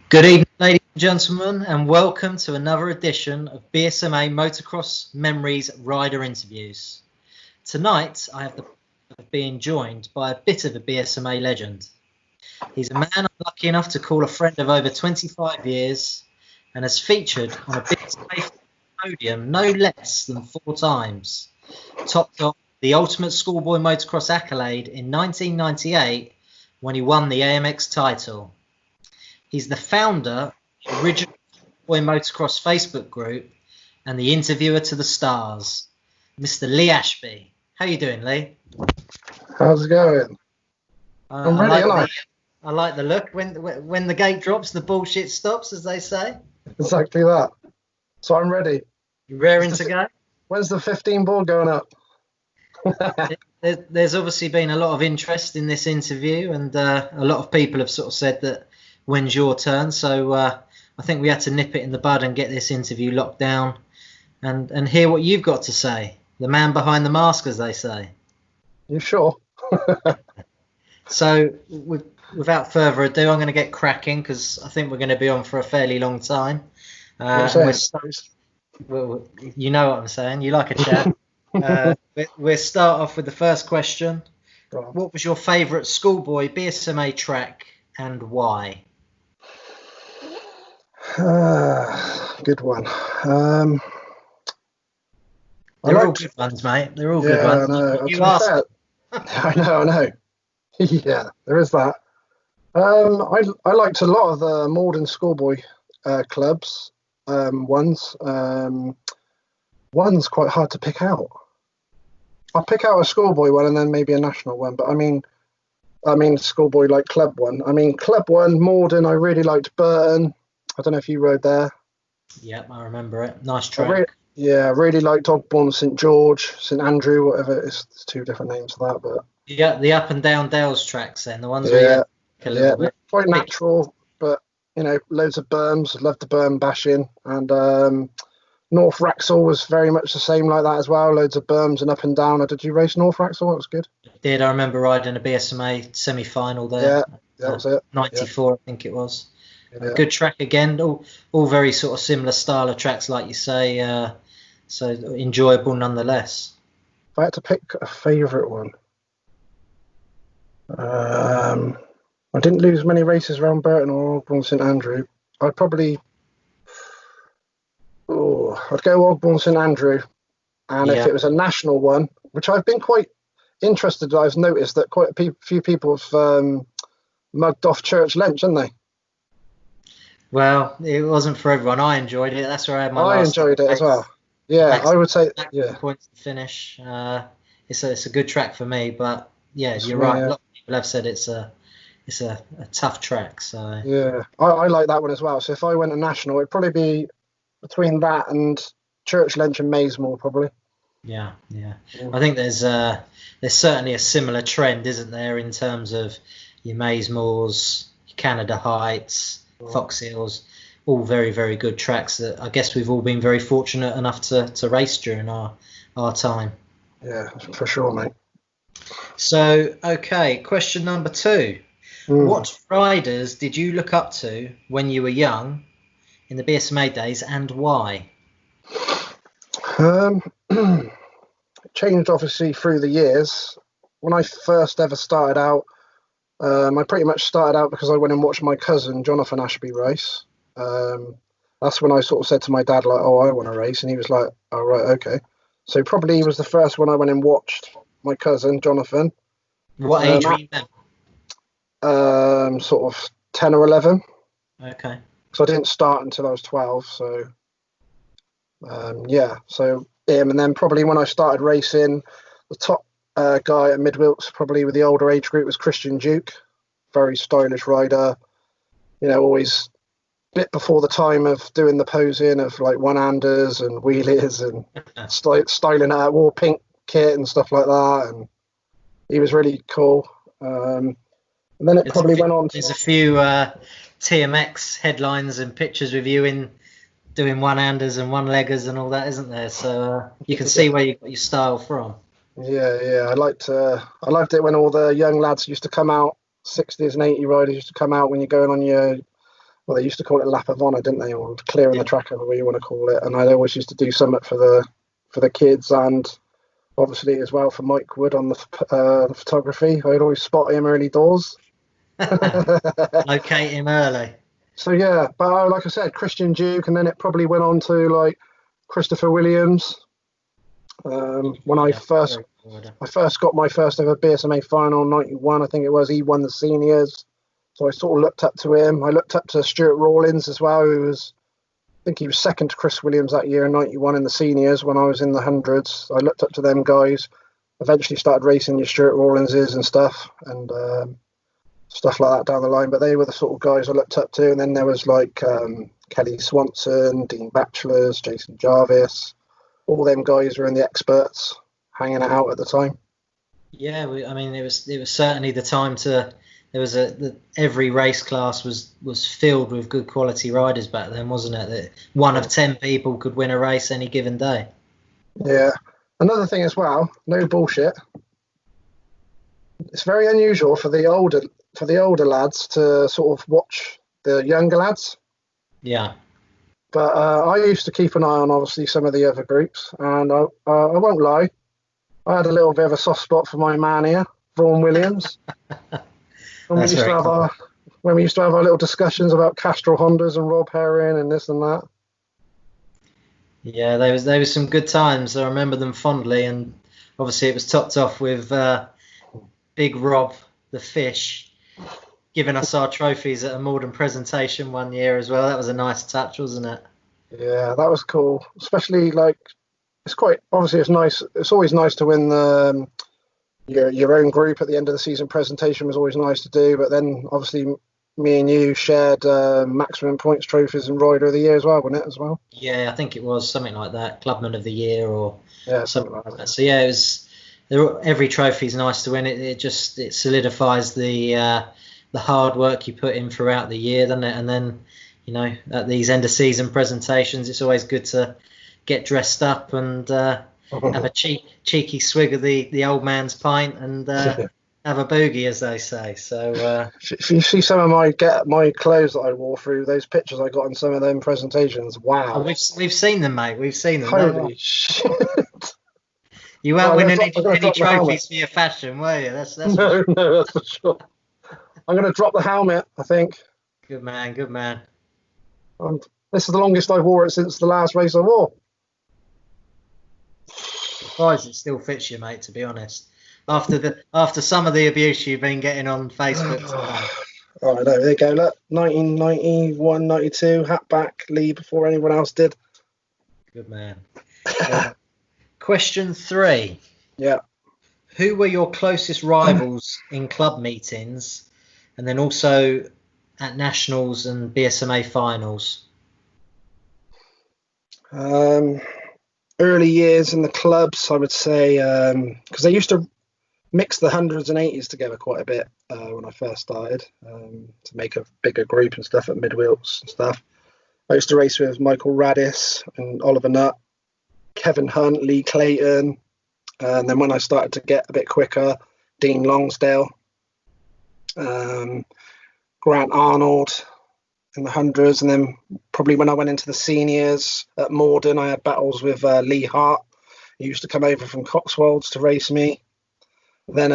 Good evening, ladies and gentlemen, and welcome to another edition of BSMA Motocross Memories Rider Interviews. Tonight, I have the pleasure of being joined by a bit of a BSMA legend. He's a man I'm lucky enough to call a friend of over 25 years and has featured on a BSMA podium no less than 4 times. Topped off the Ultimate Schoolboy Motocross accolade in 1998 when he won the AMX title. He's the founder of the original Schoolboy Motocross Facebook group and the interviewer to the stars, Mr. Lee Ashby. How you doing, Lee? How's it going? I'm ready, I like the look. When the gate drops, the bullshit stops, as they say. Exactly that. So I'm ready. You raring to go? When's the 15 ball going up? There's obviously been a lot of interest in this interview, and a lot of people have sort of said that when's your turn. So I think we had to nip it in the bud and get this interview locked down and hear what you've got to say. The man behind the mask, as they say. You sure? So without further ado, I'm going to get cracking because I think we're going to be on for a fairly long time. Well, you know what I'm saying. You like a chat. We'll start off with the first question. What was your favourite Schoolboy BSMA track and why? Good one. They're all good ones, mate. They're all good ones. You asked. I know. Yeah, there is that. I liked a lot of the Morden Schoolboy clubs. One's quite hard to pick out. I'll pick out a Schoolboy one and then maybe a national one. But I mean Schoolboy like club one. I mean club one, Morden. I really liked Burton. I don't know if you rode there. Yep, I remember it. Nice track. I really liked Ogbourne, St George, St Andrew, whatever it is. There's 2 different names for that, but yeah, the up and down Dales tracks then, the ones where you a little bit quite natural, but loads of berms. Loved the berm bashing, and North Wraxall was very much the same like that as well. Loads of berms and up and down. Did you race North Wraxall? It was good. I did. I remember riding a BSMA semi-final there. Yeah, that was it. 94, I think it was. Yeah. Good track again. All very sort of similar style of tracks, like you say. So enjoyable nonetheless. If I had to pick a favourite one, I didn't lose many races around Burton or Ogbourne St Andrew. I'd go Ogbourne St Andrew, and if it was a national one, which I've been quite interested in, I've noticed that quite a few people have mugged off Church Lynch, haven't they? Well, it wasn't for everyone. I enjoyed it. That's where I had my I enjoyed it as well. Yeah, I would say, points to finish. It's a good track for me, but you're right. A lot of people have said it's a tough track. So yeah, I like that one as well. So if I went to national, it'd probably be between that and Church Lynch and Maysmore, probably. Yeah. I think there's certainly a similar trend, isn't there, in terms of your Maysmores, your Canada Heights, Fox Hills. All very, very good tracks that I guess we've all been very fortunate enough to race during our time. Yeah, for sure, mate. So, okay, question number 2. What riders did you look up to when you were young in the BSMA days and why? It changed obviously through the years. When I first ever started out, I pretty much started out because I went and watched my cousin Jonathan Ashby race. That's when I sort of said to my dad, like, oh, I want to race. And he was like, oh, right, okay. So probably he was the first one I went and watched, my cousin, Jonathan. What age were you then? Sort of 10 or 11. Okay. So I didn't start until I was 12. So, so him. And then probably when I started racing, the top guy at Mid-Wilts, probably with the older age group, was Christian Duke. Very stylish rider. Always bit before the time of doing the posing of like one-handers and wheelies and styling out, wore pink kit and stuff like that, and he was really cool. And then it probably went on. There's a few TMX headlines and pictures with you in doing one-handers and one-leggers and all that, isn't there? So you can see where you got your style from. Yeah. I liked it when all the young lads used to come out, 60s and 80 riders used to come out when you're going on well, they used to call it lap of honour, didn't they, or clearing the track, however you want to call it. And I always used to do something for the kids, and obviously as well for Mike Wood on the photography. I'd always spot him early doors. Locate him early. So yeah, but like I said, Christian Duke, and then it probably went on to like Christopher Williams. When I first got my first ever BSMA final in '91, I think it was, he won the seniors. So I sort of looked up to him. I looked up to Stuart Rawlins as well, who was, I think he was second to Chris Williams that year in '91 in the seniors when I was in the hundreds. I looked up to them guys. Eventually started racing your Stuart Rawlinses and stuff, and stuff like that down the line. But they were the sort of guys I looked up to. And then there was like Kelly Swanson, Dean Batchelors, Jason Jarvis. All them guys were in the experts, hanging it out at the time. Yeah, I mean, it was certainly the time to. There was every race class was filled with good quality riders back then, wasn't it? That 1 of 10 people could win a race any given day. Yeah. Another thing as well, no bullshit. It's very unusual for the older lads to sort of watch the younger lads. Yeah. But I used to keep an eye on, obviously, some of the other groups, and I won't lie, I had a little bit of a soft spot for my man here, Vaughn Williams. When we used to have our little discussions about Castrol Hondas and Rob Herring and this and that. Yeah, there was some good times. I remember them fondly, and obviously it was topped off with Big Rob the Fish giving us our trophies at a Morden presentation one year as well. That was a nice touch, wasn't it? Yeah, that was cool. Especially like, it's nice. It's always nice to win the your own group at the end of the season presentation was always nice to do. But then obviously me and you shared maximum points trophies and Rider of the Year as well, wasn't it, as well? Yeah, I think it was something like that, Clubman of the Year or something like that. So yeah, it was. Every trophy is nice to win. It solidifies the hard work you put in throughout the year, doesn't it? And then, at these end of season presentations, it's always good to get dressed up and have a cheeky swig of the old man's pint and have a boogie, as they say. So if you see some of my clothes that I wore through those pictures I got in some of them presentations, wow. Oh, we've seen them, mate. We've seen them. Holy shit. You weren't winning any trophies for your fashion, were you? That's no, that's for sure. I'm going to drop the helmet, I think. Good man. This is the longest I've wore it since the last race I wore. Surprised it still fits you, mate, to be honest. After some of the abuse you've been getting on Facebook today. Oh, I know. There you go. Look, 1991, 92, hat back, Lee before anyone else did. Good man. Question 3. Yeah. Who were your closest rivals in club meetings and then also at nationals and BSMA finals? Early years in the clubs, I would say, because they used to mix the hundreds and 80s together quite a bit when I first started to make a bigger group and stuff at mid-wheels and stuff. I used to race with Michael Radis and Oliver Nutt, Kevin Hunt, Lee Clayton, and then when I started to get a bit quicker, Dean Longsdale, Grant Arnold in the hundreds, and then probably when I went into the seniors at Morden, I had battles with Lee Hart. He used to come over from Cotswolds to race me. Then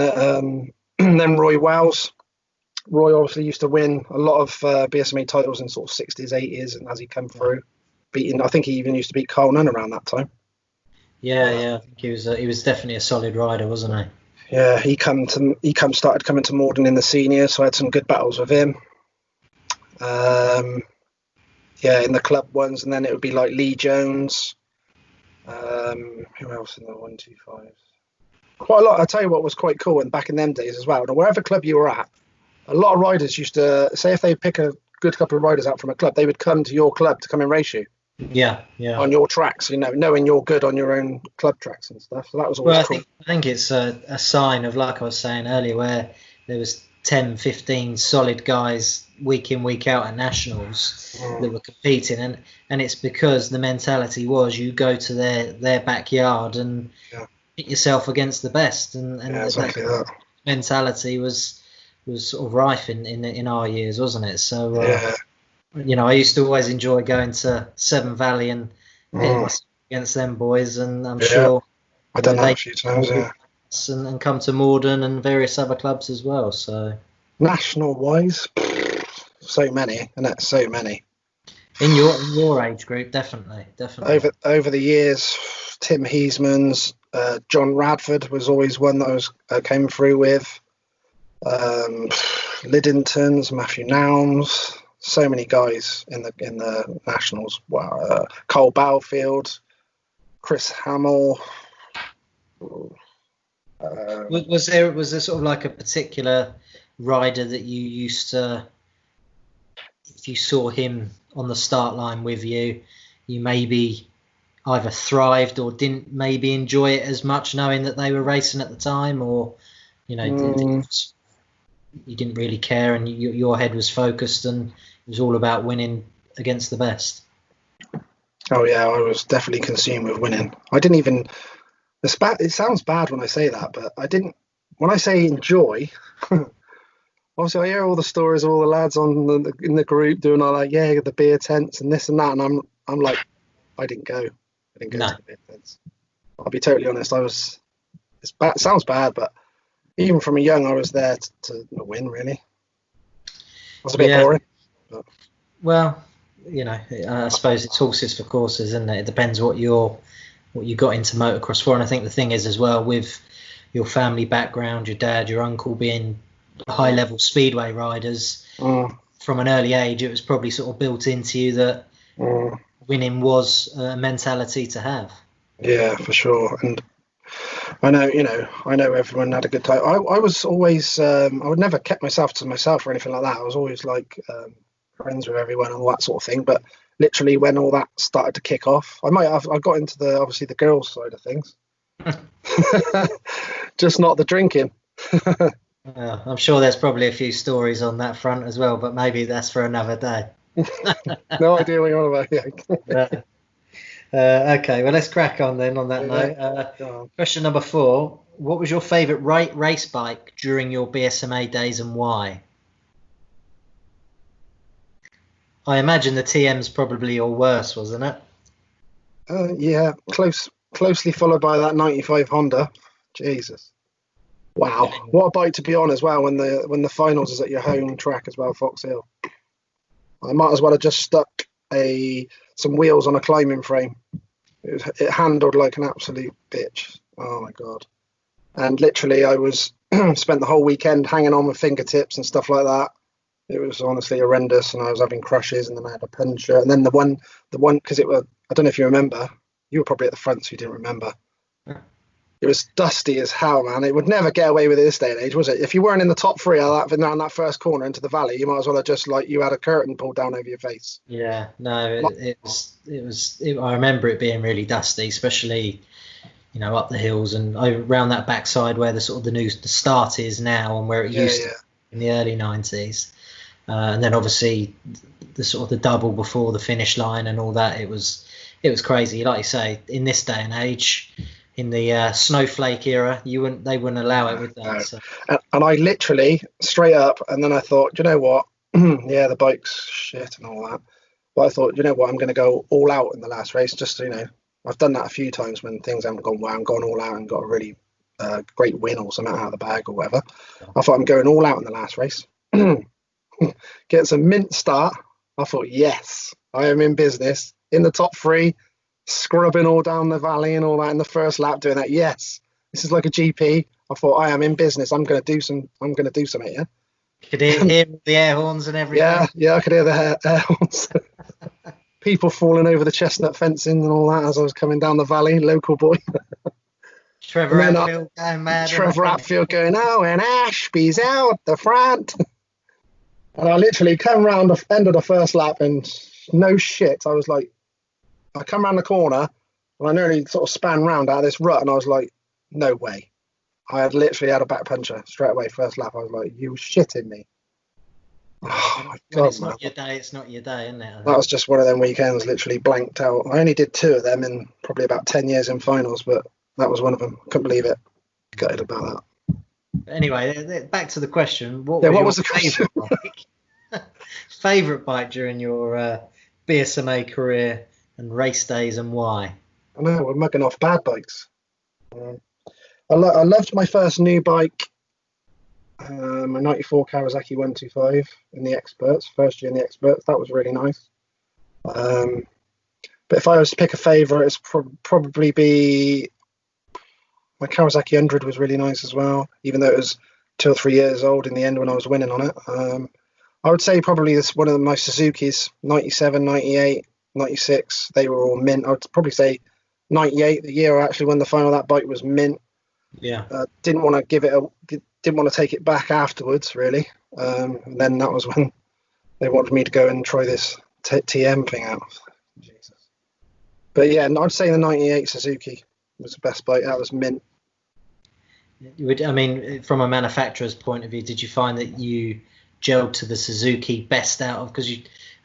then Roy Wells. Roy obviously used to win a lot of BSMA titles in sort of 60s, 80s, and as he come through, I think he even used to beat Carl Nunn around that time. Yeah. I think he was definitely a solid rider, wasn't he? Yeah, he started coming to Morden in the seniors, so I had some good battles with him. In the club ones, and then it would be like Lee Jones. Who else in the 125s? Quite a lot. I tell you what was quite cool, and back in them days as well. Now, wherever club you were at, a lot of riders used to say if they pick a good couple of riders out from a club, they would come to your club to come and race you. Yeah. On your tracks, knowing you're good on your own club tracks and stuff. So that was always cool. I think it's a sign of, like I was saying earlier, where there was 10, 15 solid guys week in, week out at nationals that were competing, and it's because the mentality was you go to their backyard and hit yourself against the best, and exactly that mentality was sort of rife in our years, wasn't it? So You know, I used to always enjoy going to Severn Valley and pitting myself against them boys, and I'm sure I've done that a few times. Yeah, and come to Morden and various other clubs as well. So national wise, so many, and that's so many. In your age group, definitely. Over the years, Tim Heasman's, John Radford was always one that I came through with. Liddington's, Matthew Nouns, so many guys in the nationals. Wow, Cole Bowfield, Chris Hamill. Was there sort of like a particular rider that you used to, if you saw him on the start line with you, you maybe either thrived or didn't maybe enjoy it as much, knowing that they were racing at the time, or you didn't really care and your head was focused and it was all about winning against the best? Oh yeah, I was definitely consumed with winning. I didn't even. It sounds bad when I say that, but I didn't. When I say enjoy, obviously I hear all the stories of all the lads in the group doing all that, the beer tents and this and that, and I'm like, I didn't go. I didn't go to the beer tents. I'll be totally honest. It's bad. It sounds bad, but even from a young, I was there to win. Really, it was a bit boring. But. Well, I suppose it's horses for courses, isn't it? It depends what you got into motocross for. And I think the thing is as well, with your family background, your dad, your uncle being high level speedway riders from an early age, it was probably sort of built into you that winning was a mentality to have. Yeah, for sure. And I know everyone had a good time. I was always I would never kept myself to myself or anything like that. I was always like friends with everyone and all that sort of thing. But literally when all that started to kick off, I got into the girls side of things. Just not the drinking. I'm sure there's probably a few stories on that front as well, but maybe that's for another day. No idea what you're on about. Okay, well, let's crack on then on that note. Question number 4. What was your favourite race bike during your BSMA days and why? I imagine the TM's probably your worst, wasn't it? Yeah, closely followed by that 95 Honda. Jesus. Wow, what a bike to be on as well when the finals is at your home track as well, Fox Hill. I might as well have just stuck some wheels on a climbing frame. It handled like an absolute bitch. Oh my god! And literally, I was spent the whole weekend hanging on with fingertips and stuff like that. It was honestly horrendous, and I was having crashes, and then I had a puncture, and then the one because it was, I don't know if you remember. You were probably at the front, so you didn't remember. It was dusty as hell, man. It would never get away with it this day and age, was it? If you weren't in the top 3 around that first corner into the valley, you might as well have just you had a curtain pulled down over your face. Yeah, no, it was. I remember it being really dusty, especially up the hills and around that backside where the start is now and where it used to in the early 90s, and then obviously the double before the finish line and all that. It was crazy, like you say. In this day and age. In the snowflake era, they wouldn't allow it with that. No. So. And I literally straight up, and then I thought, you know what? Yeah, the bike's shit and all that. But I thought, you know what? I'm going to go all out in the last race. Just I've done that a few times when things haven't gone well. I'm going all out and got a really great win or something out of the bag or whatever. Yeah. I thought I'm going all out in the last race. Get some mint start. I thought, yes, I am in business in the top 3. Scrubbing all down the valley and all that in the first lap, doing that. Yes, this is like a GP. I thought I am in business. I'm going to do something. Yeah. Could hear the air horns and everything. Yeah, I could hear the air horns. People falling over the chestnut fencing and all that as I was coming down the valley. Local boy. Trevor Atfield going mad. Trevor Atfield going, and Ashby's out the front. And I literally come round the end of the first lap and no shit. I was like. I come around the corner and I nearly sort of span round out of this rut and I was like, no way. I had literally had a back puncher straight away first lap. I was like, you shitting me. Oh my God, it's not your day, it's not your day, isn't it? That was just one of them weekends, literally blanked out. I only did 2 of them in probably about 10 years in finals, but that was one of them. Couldn't believe it. Gutted about that. Anyway, back to the question. What was the question? Favourite bike during your BSMA career and race days, and why? I know we're mugging off bad bikes. I loved my first new bike, my '94 Kawasaki 125 in the Experts, first year in the Experts. That was really nice. But if I was to pick a favourite, it's probably be my Kawasaki 100 was really nice as well, even though it was 2 or 3 years old in the end when I was winning on it. I would say probably this one of my Suzuki's, 97, 98, 96. They were all mint. I would probably say 98, the year I actually won the final. That bike was mint. Yeah. Didn't want to take it back afterwards, really. And then that was when they wanted me to go and try this TM thing out. Jesus. But yeah, I'd say the 98 Suzuki was the best bike. That was mint. I mean, from a manufacturer's point of view, did you find that you gelled to the Suzuki best out of? Because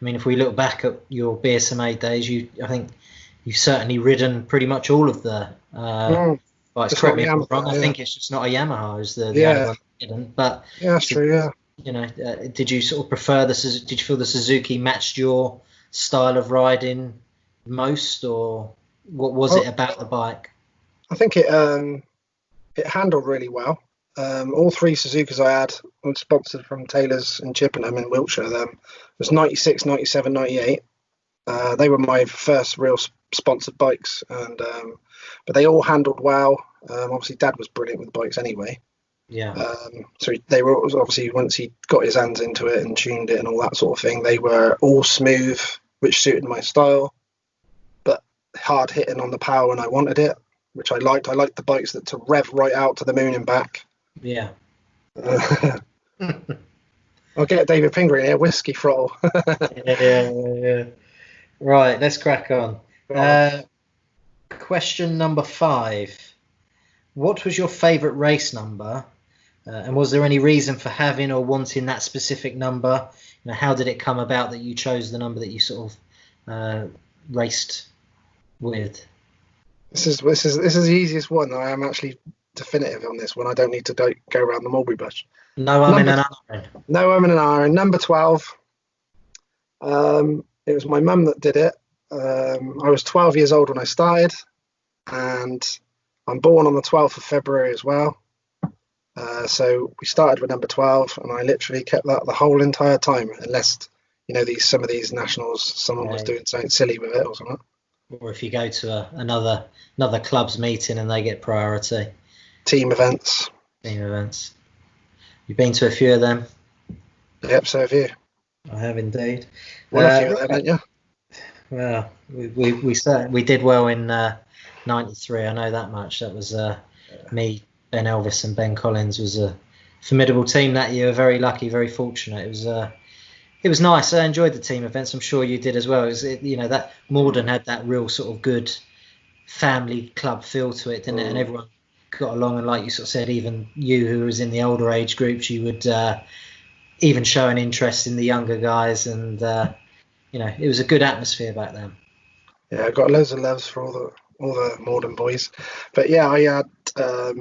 if we look back at your BSMA days, I think you've certainly ridden pretty much all of the bikes. Correct me if I'm wrong. I think it's just not a Yamaha is the only one that didn't. But yeah, that's true. Yeah. Did you sort of prefer did you feel the Suzuki matched your style of riding most, or what was it about the bike? I think it handled really well. All 3 Suzukis I had were sponsored from Taylor's in Chippenham in Wiltshire. It was 96, 97, 98. They were my first real sponsored bikes, and but they all handled well. Obviously, Dad was brilliant with bikes anyway. Yeah. So they were obviously, once he got his hands into it and tuned it and all that sort of thing, they were all smooth, which suited my style, but hard hitting on the power when I wanted it, which I liked. I liked the bikes that to rev right out to the moon and back. Yeah. I'll get David Pinger in here, whiskey throttle. yeah. Right, let's crack on. Question number 5. What was your favourite race number? And was there any reason for having or wanting that specific number? How did it come about that you chose the number that you sort of raced with? This is the easiest one. I am actually definitive on this one. I don't need to go around the mulberry bush. No, I'm in an iron. No, I'm in an iron. Number 12. It was my mum that did it. I was 12 years old when I started, and I'm born on the 12th of February as well. So we started with number 12, and I literally kept that the whole entire time, unless some of these nationals, someone was doing something silly with it or something. Or if you go to another club's meeting and they get priority. Team events. You've been to a few of them? Yep, so have you. I have indeed. Won a few of them, haven't you? Well, we did well in '93. I know that much. That was me, Ben Elvis, and Ben Collins was a formidable team that year. Very lucky, very fortunate. It was nice. I enjoyed the team events. I'm sure you did as well. That Morden had that real sort of good family club feel to it, didn't it? And everyone got along. And like you sort of said, even you who was in the older age groups, you would even show an interest in the younger guys. And it was a good atmosphere back then. Yeah, I got loads of loves for all the Morden boys. But yeah, I had well,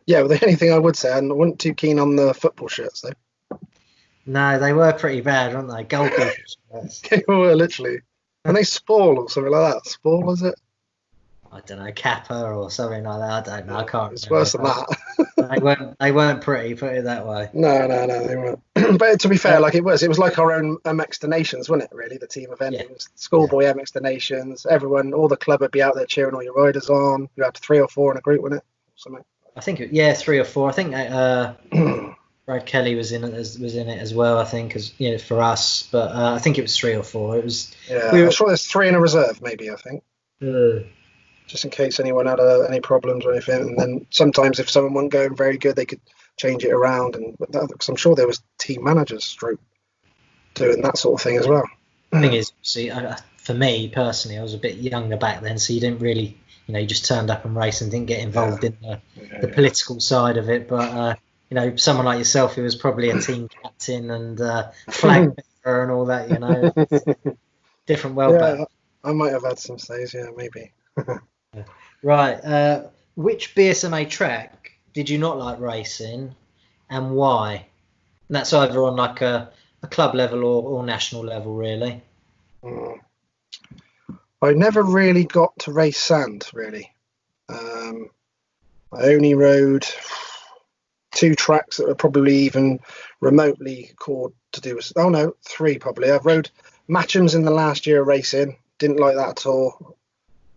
the only thing I would say, I wasn't too keen on the football shirts though. No, they were pretty bad, weren't they? Goalkeeper shirts. They were literally. And they Spall or something like that. Spall, is it? I don't know, Kappa or something like that. I don't know. I can't. It's worse than that. They weren't pretty. Put it that way. No, they weren't. But to be fair, it was like our own MX to Nations, wasn't it? Really, the team event. Yeah. It was Schoolboy MX to Nations. Everyone, all the club would be out there cheering all your riders on. You had 3 or 4 in a group, wasn't it? Something. I think 3 or 4. I think Brad Kelly was in it as well. I think for us, but I think it was 3 or 4. It was. Yeah, I'm sure there's 3 in a reserve, maybe. I think. Just in case anyone had any problems or anything, and then sometimes if someone wasn't going very good, they could change it around, because I'm sure there was team managers doing that sort of thing as well. The thing is, see, for me personally, I was a bit younger back then, so you didn't really, you just turned up and raced and didn't get involved in the political side of it. But someone like yourself who was probably a team captain and flag bearer and all that, different world. Yeah, I might have had some stays, maybe. Right. Which BSMA track did you not like racing, and why? And that's either on like a a club level or national level, really? I never really got to race sand, really. I only rode 2 tracks that were probably even remotely called to do with... Oh, no, 3 probably. I've rode Matchams in the last year of racing. Didn't like that at all.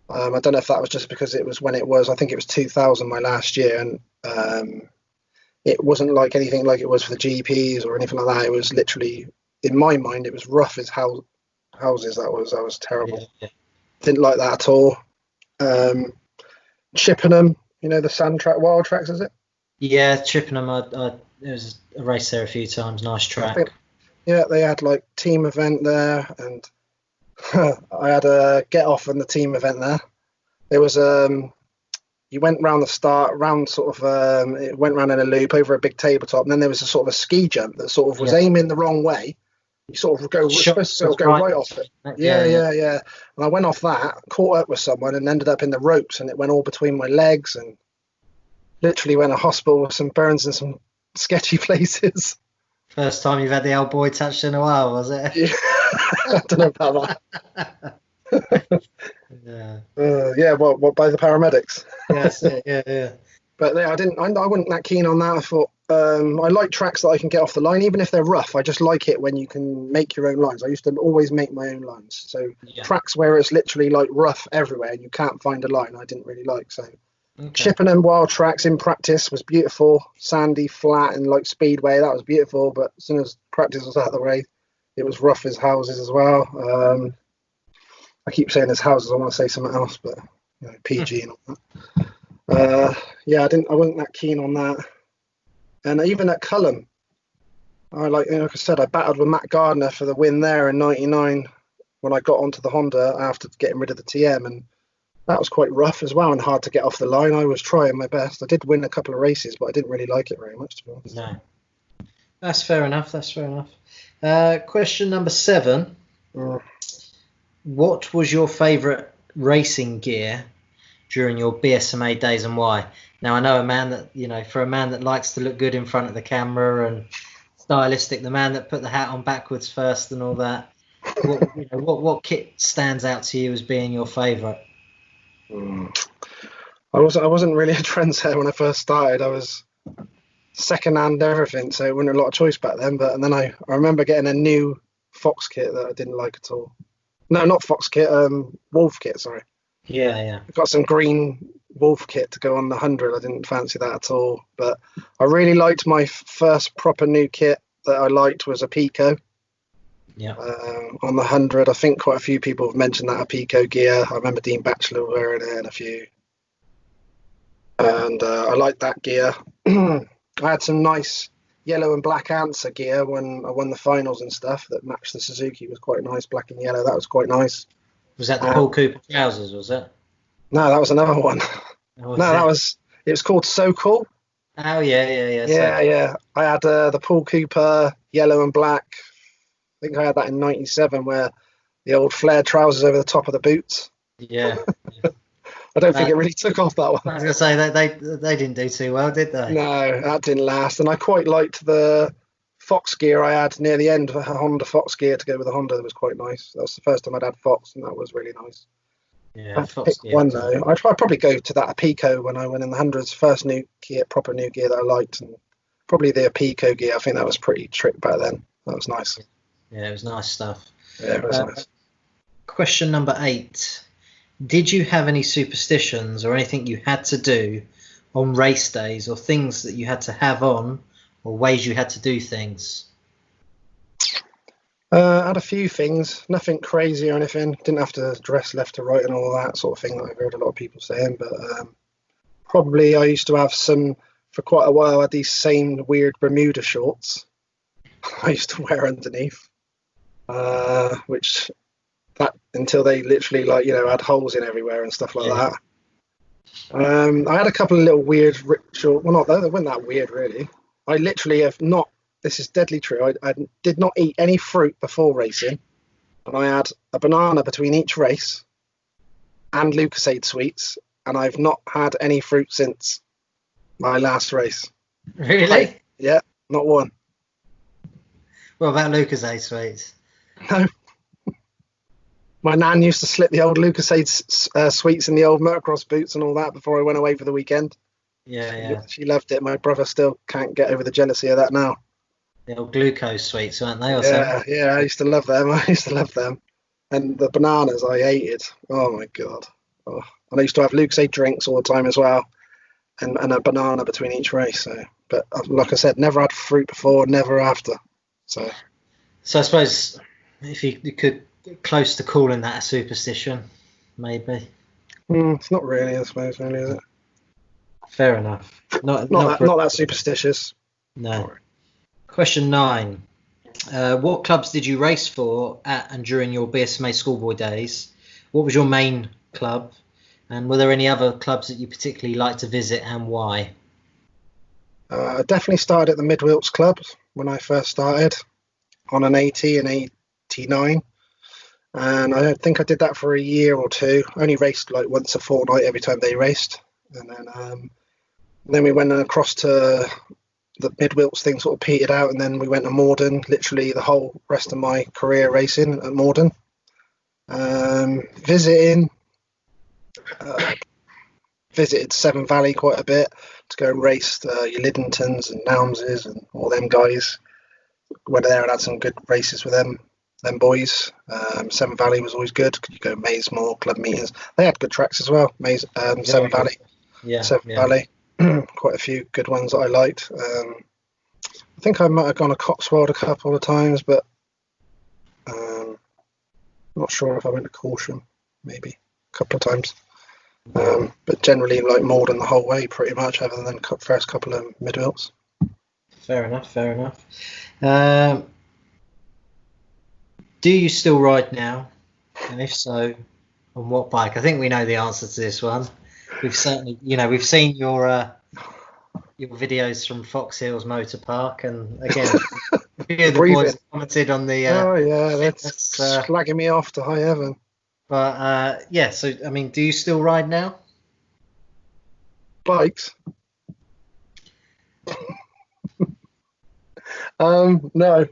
I don't know if that was just because it was when it was. I think it was 2000, my last year, and it wasn't like anything like it was for the GPs or anything like that. It was literally, in my mind, it was rough as houses. That was terrible. Yeah. Didn't like that at all. Chippenham, the sand track, wild tracks, is it? Yeah, Chippenham. There was a race there a few times. Nice track. They had like team event there, and I had a get off in the team event there. There was you went round the start, it went round in a loop over a big tabletop, and then there was a sort of a ski jump that sort of was aiming the wrong way. You sort of go right off it. Yeah. And I went off that, caught up with someone, and ended up in the ropes, and it went all between my legs, and literally went to hospital with some burns and some sketchy places. First time you've had the old boy touched in a while, was it? Yeah. I don't know about that. What by the paramedics? Yes, yeah. But I wasn't that keen on that. I thought I like tracks that I can get off the line, even if they're rough. I just like it when you can make your own lines. I used to always make my own lines. So tracks where it's literally like rough everywhere and you can't find a line, I didn't really like. So Chippenham wild tracks in practice was beautiful, sandy, flat, and like Speedway, that was beautiful. But as soon as practice was out of the way, it was rough as houses as well. I keep saying as houses, I want to say something else, but PG and all that. I wasn't that keen on that. And even at Culham, like I said, I battled with Matt Gardner for the win there in '99 when I got onto the Honda after getting rid of the TM, and that was quite rough as well and hard to get off the line. I was trying my best. I did win a couple of races, but I didn't really like it very much, to be honest. No, that's fair enough. Question number 7. What was your favourite racing gear during your BSMA days and why? Now, I know a man that, for a man that likes to look good in front of the camera and stylistic, the man that put the hat on backwards first and all that, what kit stands out to you as being your favourite? I wasn't really a trendsetter when I first started. I was second-hand everything, so it wasn't a lot of choice back then. And then I remember getting a new Fox kit that I didn't like at all. No, not Fox kit, Wolf kit, sorry. Yeah. I got some green Wolf kit to go on the 100. I didn't fancy that at all. But I really liked my first proper new kit that I liked was a Pico. Yeah. On the 100, I think quite a few people have mentioned that, a Pico gear. I remember Dean Batchelor wearing it and a few. And I liked that gear. I had some nice yellow and black Answer gear when I won the finals and stuff that matched the Suzuki. It was quite nice, black and yellow. That was quite nice. Was that the Paul Cooper trousers, was it? No, that was another one. It was called So Cool. Oh, yeah. Yeah. I had the Paul Cooper yellow and black. I think I had that in '97, where the old flared trousers over the top of the boots. Yeah. I don't think it really took off that one. I was going to say, they didn't do too well, did they? No, that didn't last. And I quite liked the Fox gear I had near the end, a Honda Fox gear to go with the Honda. That was quite nice. That was the first time I'd had Fox, and that was really nice. Yeah, Fox gear. One though, I'd probably go to that Pico when I went in the hundreds. First proper new gear that I liked, and probably the Pico gear. I think that was pretty trick back then. That was nice. Yeah, it was nice stuff. Yeah, it was nice. Question number 8. Did you have any superstitions or anything you had to do on race days, or things that you had to have on, or ways you had to do things? I had a few things, nothing crazy or anything. Didn't have to dress left to right and all that sort of thing that I've heard a lot of people saying. But probably I used to have for quite a while, I had these same weird Bermuda shorts I used to wear underneath, which until they literally had holes in everywhere and stuff like that. I had a couple of little weird shorts. Well, they weren't that weird really. I literally have not. This is deadly true. I did not eat any fruit before racing, and I had a banana between each race and Lucasade sweets, and I've not had any fruit since my last race. Really? Yeah, not one. What about Lucozade sweets? No. My nan used to slip the old Lucozade sweets in the old Motocross boots and all that before I went away for the weekend. Yeah. She loved it. My brother still can't get over the jealousy of that now. The old glucose sweets, weren't they? Or something? Yeah, I used to love them. And the bananas I hated. Oh my God. Oh. And I used to have Lucozade drinks all the time as well, and a banana between each race. So, but like I said, never had fruit before, never after. So I suppose if you could get close to calling that a superstition, maybe. it's not really, I suppose, really, is it? Fair enough. Not that superstitious. No. Question 9. What clubs did you race for at and during your BSMA schoolboy days? What was your main club? And were there any other clubs that you particularly liked to visit, and why? I definitely started at the Mid Wilts Club when I first started on an 80 and 89. And I think I did that for a year or two. I only raced like once a fortnight every time they raced. And then we went across to the Mid Wilts thing, sort of petered out. And then we went to Morden, literally the whole rest of my career racing at Morden. Visited Severn Valley quite a bit to go and race your Liddingtons and Nounses and all them guys. Went there and had some good races with them boys. Severn Valley was always good. You go Maysmore, club meetings. They had good tracks as well. Severn Valley. Severn Valley. Quite a few good ones that I liked. I think I might have gone to Cotswold a couple of times, but not sure if I went to Caution, maybe a couple of times. But generally like Morden the whole way pretty much, other than first couple of Midwilts. Fair enough. Do you still ride now? And if so, on what bike? I think we know the answer to this one. We've certainly, we've seen your videos from Fox Hills Motor Park, and again, a few of the boys commented on the. That's slagging me off to high heaven. But so I mean, do you still ride now? Bikes? No,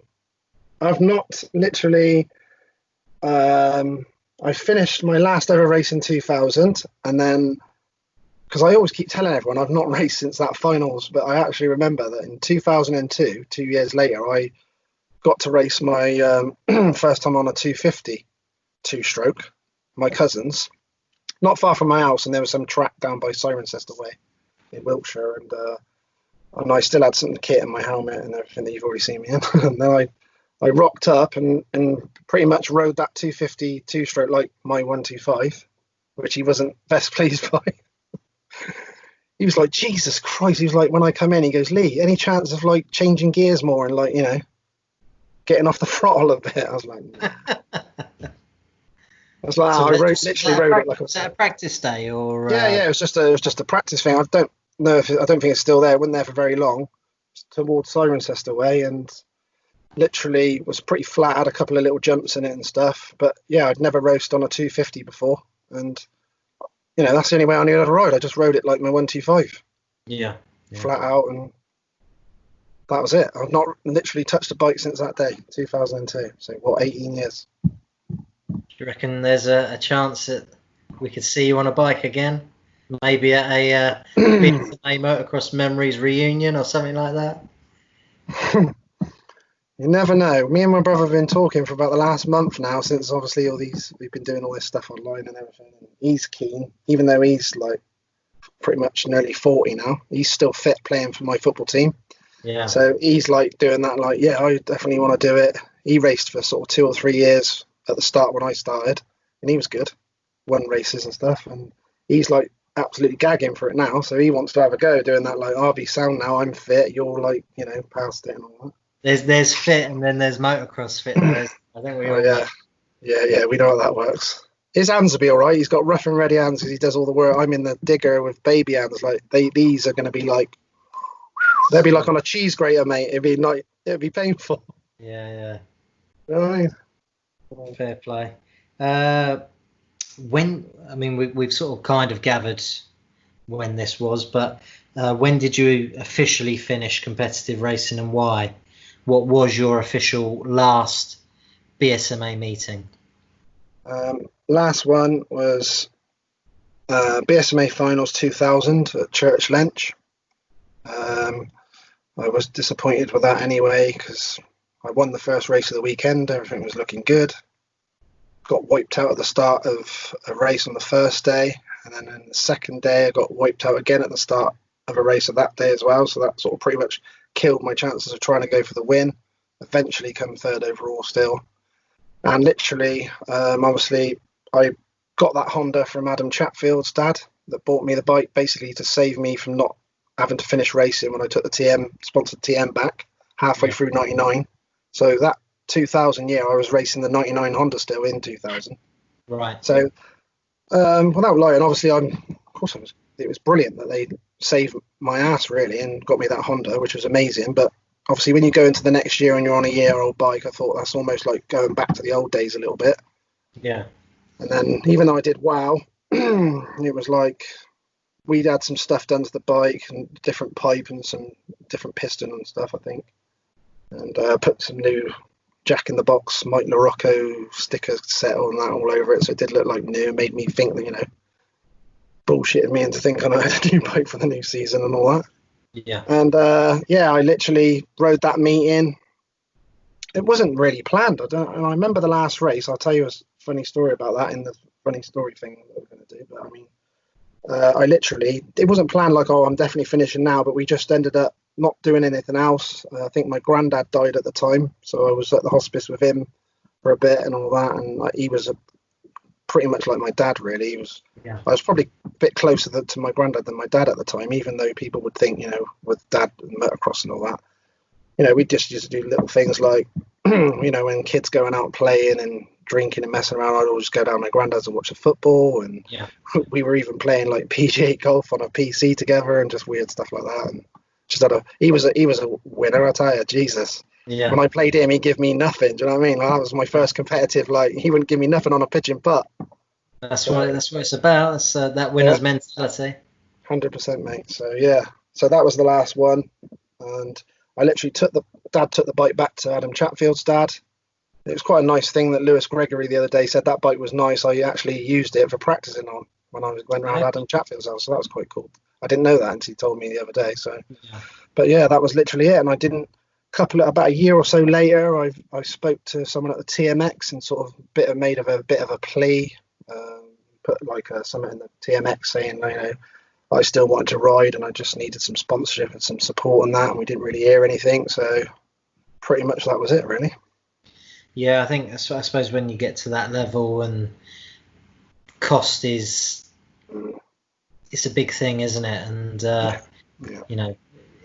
I've not. Literally, I finished my last ever race in 2000, and then because I always keep telling everyone I've not raced since that finals, but I actually remember that in 2002, 2 years later, I got to race my first time on a 250 two-stroke. My cousins, not far from my house, and there was some track down by Cirencester Way in Wiltshire, and I still had some kit in my helmet and everything that you've already seen me in. And then I rocked up and pretty much rode that 250 two-stroke like my 125, which he wasn't best pleased by. He was like, Jesus Christ. He was like, when I come in, he goes, Lee, any chance of like changing gears more and like, getting off the throttle a bit? I was like, no. I was like, So I literally rode it like was that a practice day or? Yeah, it was just a practice thing. I don't think it's still there. It wasn't there for very long. Towards Cirencester Way, and literally was pretty flat. Had a couple of little jumps in it and stuff. But yeah, I'd never raced on a 250 before, and that's the only way I knew how to ride. I just rode it like my 125. Yeah. Flat out, and that was it. I've not literally touched a bike since that day, 2002. So 18 years. Do you reckon there's a chance that we could see you on a bike again? Maybe at a BSMA Motocross Memories reunion or something like that? You never know. Me and my brother have been talking for about the last month now, since obviously we've been doing all this stuff online and everything. And he's keen, even though he's like pretty much nearly 40 now. He's still fit playing for my football team. Yeah. So he's like doing that, like, yeah, I definitely want to do it. He raced for sort of 2 or 3 years at the start when I started, and he was good, won races and stuff, and he's like absolutely gagging for it now. So he wants to have a go doing that, like, I'll be sound now, I'm fit, you're like, past it and all that. There's fit, and then there's motocross fit. I think we all yeah, we know how that works. His hands will be all right. He's got rough and ready hands because he does all the work. I'm in the digger with baby hands. Like these are going to be like, they'll be like on a cheese grater, mate. It'd be painful. Yeah. You know what I mean? Fair play. We've sort of kind of gathered when this was, but when did you officially finish competitive racing and why? what was your official last BSMA meeting? Last one was BSMA Finals 2000 at Church Lench. I was disappointed with that anyway because I won the first race of the weekend. Everything was looking good. Got wiped out at the start of a race on the first day, and then on the second day I got wiped out again at the start of a race of that day as well. So that sort of pretty much killed my chances of trying to go for the win. Eventually come third overall still. And literally, obviously, I got that Honda from Adam Chatfield's dad that bought me the bike basically to save me from not having to finish racing when I took the sponsored TM back halfway through 99. So that 2000 year, I was racing the 99 Honda still in 2000. Right. So, without lying, obviously, it was brilliant that they saved my ass really and got me that Honda, which was amazing. But obviously, when you go into the next year and you're on a year-old bike, I thought that's almost like going back to the old days a little bit. Yeah. And then even though I did well, it was like we'd had some stuff done to the bike and different pipe and some different piston and stuff, I think. And put some new Jack in the Box Mike LaRocco sticker set on that all over it. So it did look like new. It made me think that, bullshitted me into thinking I had a new bike for the new season and all that. Yeah. And I literally rode that meeting. It wasn't really planned. And I remember the last race. I'll tell you a funny story about that in the funny story thing that we're going to do. But I mean, it wasn't planned like, I'm definitely finishing now. But we just ended up not doing anything else. I think my granddad died at the time, so I was at the hospice with him for a bit and all that. And he was pretty much like my dad, really. I was probably a bit closer to my granddad than my dad at the time, even though people would think, with dad and motocross and all that. We just used to do little things like, when kids going out playing and drinking and messing around, I'd always go down to my granddad's and watch the football. And we were even playing like PGA golf on a PC together and just weird stuff like that. And just he was a winner, I tell you, Jesus. Yeah. When I played him, he gave me nothing. Do you know what I mean? Like, that was my first competitive. Like, he wouldn't give me nothing on a pitch and putt. That's what it's about. It's that winner's mentality. 100%, mate. So so that was the last one, and I literally took the bike back to Adam Chatfield's dad. It was quite a nice thing that Lewis Gregory the other day said that bike was nice. I actually used it for practicing on when I went around Adam Chatfield's house, so that was quite cool. I didn't know that until he told me the other day. So, but that was literally it. And I didn't. About a year or so later, I spoke to someone at the TMX and sort of made a bit of a plea, put like something in the TMX saying, I still wanted to ride and I just needed some sponsorship and some support on that, and we didn't really hear anything. So pretty much that was it, really. Yeah, I suppose when you get to that level and cost it's a big thing, isn't it? And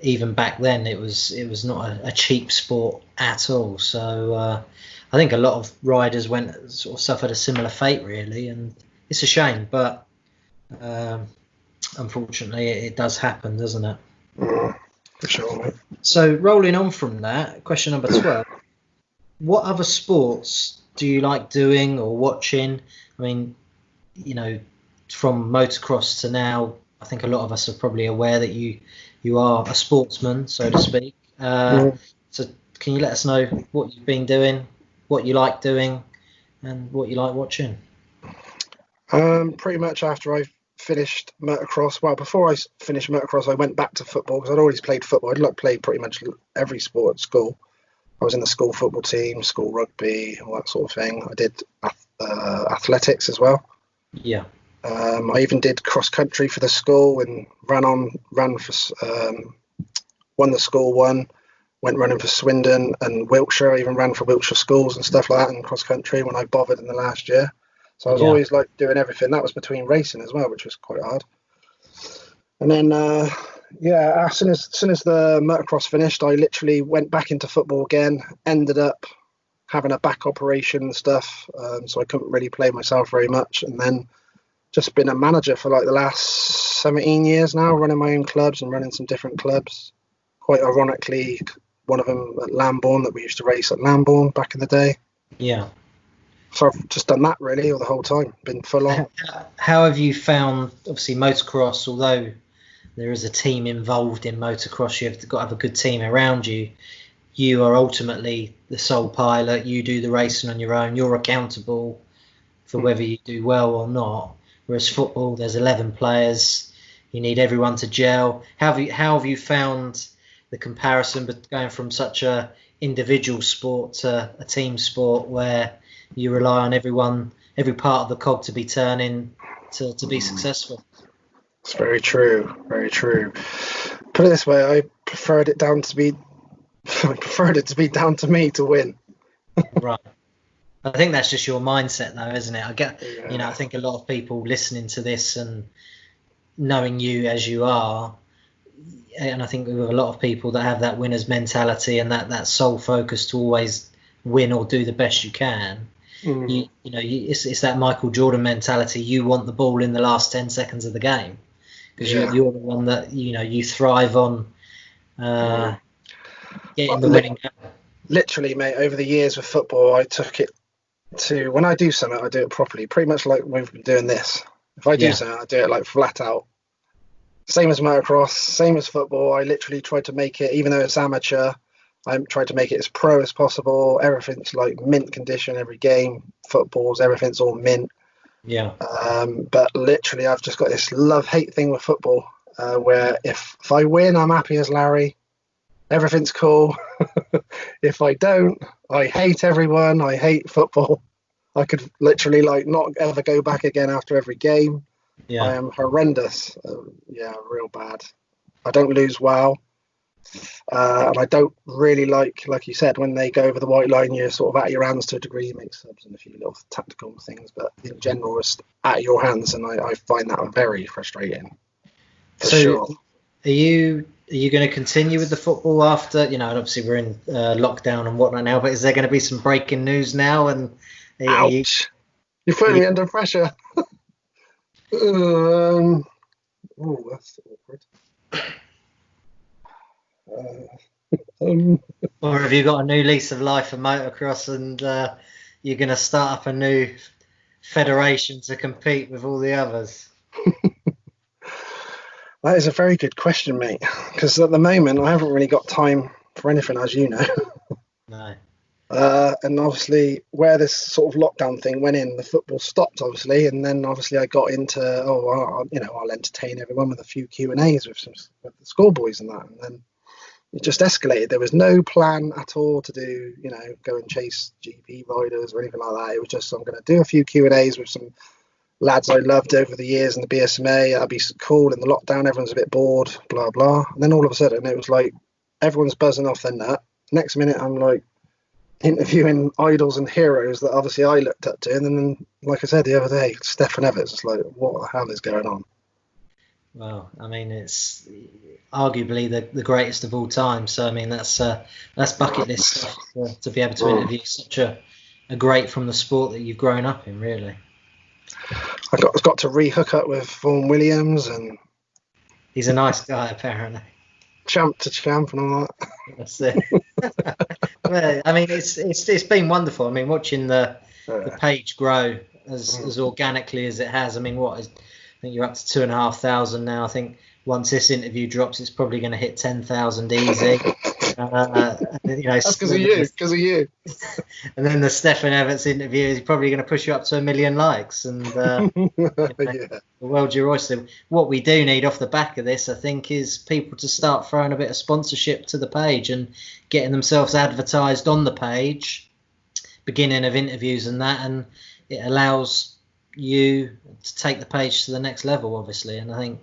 even back then it was not a cheap sport at all. So I think a lot of riders suffered a similar fate, really, and it's a shame, but unfortunately it does happen, doesn't it? For sure, mate. So rolling on from that, question number 12, what other sports do you like doing or watching? I mean, from motocross to now, I think a lot of us are probably aware that you are a sportsman, so to speak. So can you let us know what you've been doing, what you like doing, and what you like watching? Pretty much after I finished motocross, before I finished motocross, I went back to football because I'd always played football. I'd played pretty much every sport at school. I was in the school football team, school rugby, all that sort of thing. I did athletics as well. Yeah. I even did cross country for the school and won the school one, went running for Swindon and Wiltshire. I even ran for Wiltshire schools and stuff like that in cross country when I bothered in the last year. So I was always doing everything. That was between racing as well, which was quite hard. And then, as soon as the motocross finished, I literally went back into football again, ended up having a back operation and stuff. So I couldn't really play myself very much. And then just been a manager for the last 17 years now, running my own clubs and running some different clubs. Quite ironically, one of them at Lambourne that we used to race at Lambourne back in the day. Yeah. So I've just done that really all the whole time, been full on. How have you found, obviously, motocross, although there is a team involved in motocross, you've got to have a good team around you. you are ultimately the sole pilot. You do the racing on your own. You're accountable for whether you do well or not. Whereas football, there's 11 players. You need everyone to gel. How have you found the comparison going from such a individual sport to a team sport where you rely on every part of the cog to be turning to be successful? It's very true. Very true. Put it this way, I preferred it to be down to me to win. Right. I think that's just your mindset, though, isn't it? Yeah. I think a lot of people listening to this and knowing you as you are, and I think with a lot of people that have that winner's mentality and that sole focus to always win or do the best you can, it's that Michael Jordan mentality. You want the ball in the last 10 seconds of the game because you're the one that you thrive on getting the winning goal. Literally, mate, over the years with football, I took it to, when I do something, I do it properly, pretty much like we've been doing this. If I do something, I do it like flat out. Same as motocross, same as football. I literally try to make it, even though it's amateur, I try to make it as pro as possible. Everything's like mint condition every game. Footballs, everything's all mint. Yeah. But literally, I've just got this love-hate thing with football, where if I win, I'm happy as Larry. Everything's cool. If I don't, I hate everyone. I hate football. I could literally not ever go back again after every game. Yeah. I am horrendous. Real bad. I don't lose well. And I don't really like you said, when they go over the white line, you're sort of at your hands to a degree. You make subs and a few little tactical things, but in general, it's at your hands, and I find that very frustrating. Sure. Are you going to continue with the football after, obviously we're in lockdown and whatnot now, but is there going to be some breaking news now? And ouch! You're putting me under pressure. Oh, that's awkward. Or have you got a new lease of life for motocross and you're going to start up a new federation to compete with all the others? That is a very good question, mate, because at the moment I haven't really got time for anything, as you know. No. And obviously where this sort of lockdown thing went in, the football stopped, obviously, and then obviously I got into, I'll entertain everyone with a few Q&As with the schoolboys and that, and then it just escalated. There was no plan at all to do, go and chase GP riders or anything like that. It was just, I'm going to do a few Q&As with some lads I loved over the years in the BSMA. That'd be cool. In the lockdown, everyone's a bit bored, blah, blah. And then all of a sudden, it was like everyone's buzzing off their nut. Next minute, I'm like interviewing idols and heroes that obviously I looked up to. And then, like I said the other day, Stefan Everts, it's like, what the hell is going on? Well, I mean, it's arguably the greatest of all time. So, I mean, that's bucket list stuff to be able to interview such a great from the sport that you've grown up in, really. I got to re-hook up with Vaughn Williams, and he's a nice guy, apparently. Champ to champ and all that. That's it. Well, I mean, it's been wonderful. I mean, watching the page grow as organically as it has. I mean, I think you're up to 2,500 now. I think once this interview drops, it's probably going to hit 10,000 easy. That's because of you. And then the Stefan Everts interview is probably going to push you up to 1 million likes. And the world's your oyster. What we do need off the back of this, I think, is people to start throwing a bit of sponsorship to the page and getting themselves advertised on the page, beginning of interviews and that, and it allows you to take the page to the next level, obviously. And I think,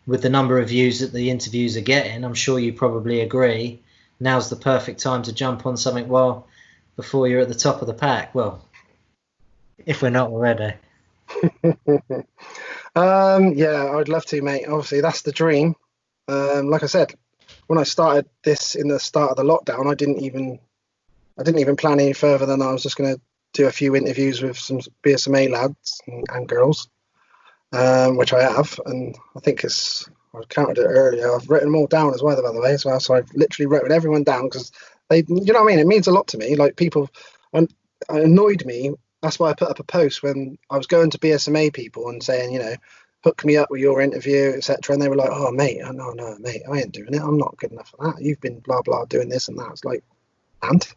with the number of views that the interviews are getting, I'm sure you probably agree, now's the perfect time to jump on something before you're at the top of the pack. Well, if we're not already. I'd love to, mate. Obviously, that's the dream. Like I said, when I started this in the start of the lockdown, I didn't even plan any further than I was just going to do a few interviews with some BSMA lads and girls. Which I have, and I think I counted it earlier. I've written them all down as well, by the way, as well. So I've literally written everyone down because you know what I mean? It means a lot to me. Like, people annoyed me. That's why I put up a post when I was going to BSMA people and saying, hook me up with your interview, etc. And they were like, oh, mate, no, mate, I ain't doing it. I'm not good enough for that. You've been blah, blah, doing this and that. It's like, and?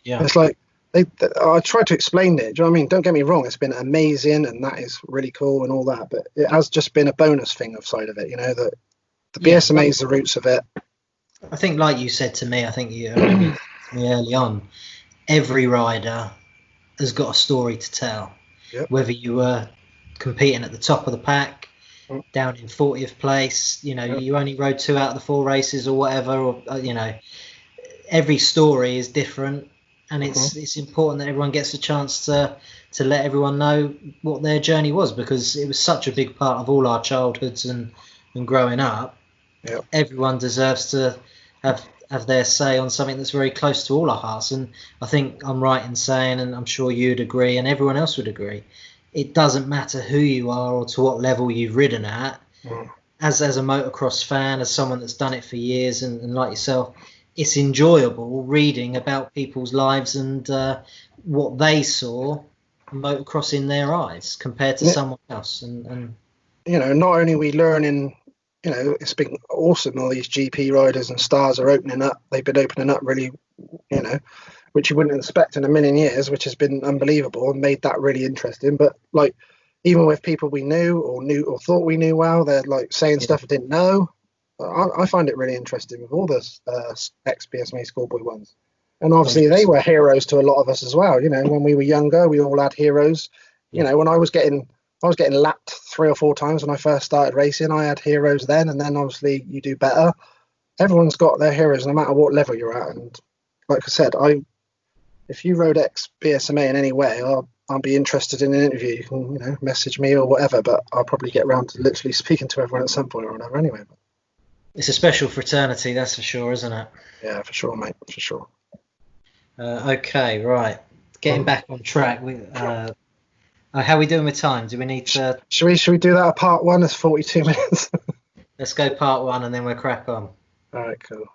Yeah. It's like, I tried to explain it. Do you know what I mean? Don't get me wrong. It's been amazing and that is really cool and all that. But it has just been a bonus thing of side of it, you know, that the BSMA is the roots of it. I think, like you said to me, I think you me early on, every rider has got a story to tell. Yep. Whether you were competing at the top of the pack, down in 40th place, you know, you only rode 2 out of the 4 races or whatever, or you know, every story is different, and it's important that everyone gets a chance to let everyone know what their journey was, because it was such a big part of all our childhoods and growing up. Yep. Everyone deserves to have their say on something that's very close to all our hearts. And I think I'm right in saying, and I'm sure you'd agree and everyone else would agree, it doesn't matter who you are or to what level you've ridden at. As a motocross fan, as someone that's done it for years, and like yourself, it's enjoyable reading about people's lives and what they saw motocross in their eyes compared to someone else. And you know, not only are we learning, you know, it's been awesome. All these GP riders and stars are opening up. They've been opening up really, you know, which you wouldn't expect in a million years, which has been unbelievable and made that really interesting. But like, even with people we knew or thought we knew well, they're like saying stuff I didn't know. I find it really interesting with all the ex-BSMA Schoolboy ones. And obviously they were heroes to a lot of us as well. You know, when we were younger, we all had heroes. You know, when I was getting lapped 3 or 4 times when I first started racing, I had heroes then, and then obviously you do better. Everyone's got their heroes no matter what level you're at. And like I said, if you rode ex-BSMA in any way, I'll be interested in an interview. You can, you know, message me or whatever, but I'll probably get around to literally speaking to everyone at some point or another anyway. It's a special fraternity, that's for sure, isn't it? Yeah, for sure, mate, for sure. Okay, right. Getting back on track. How are we doing with time? Do we need to... Should we do that at part 1? It's 42 minutes. Let's go part 1 and then we'll crack on. All right, cool.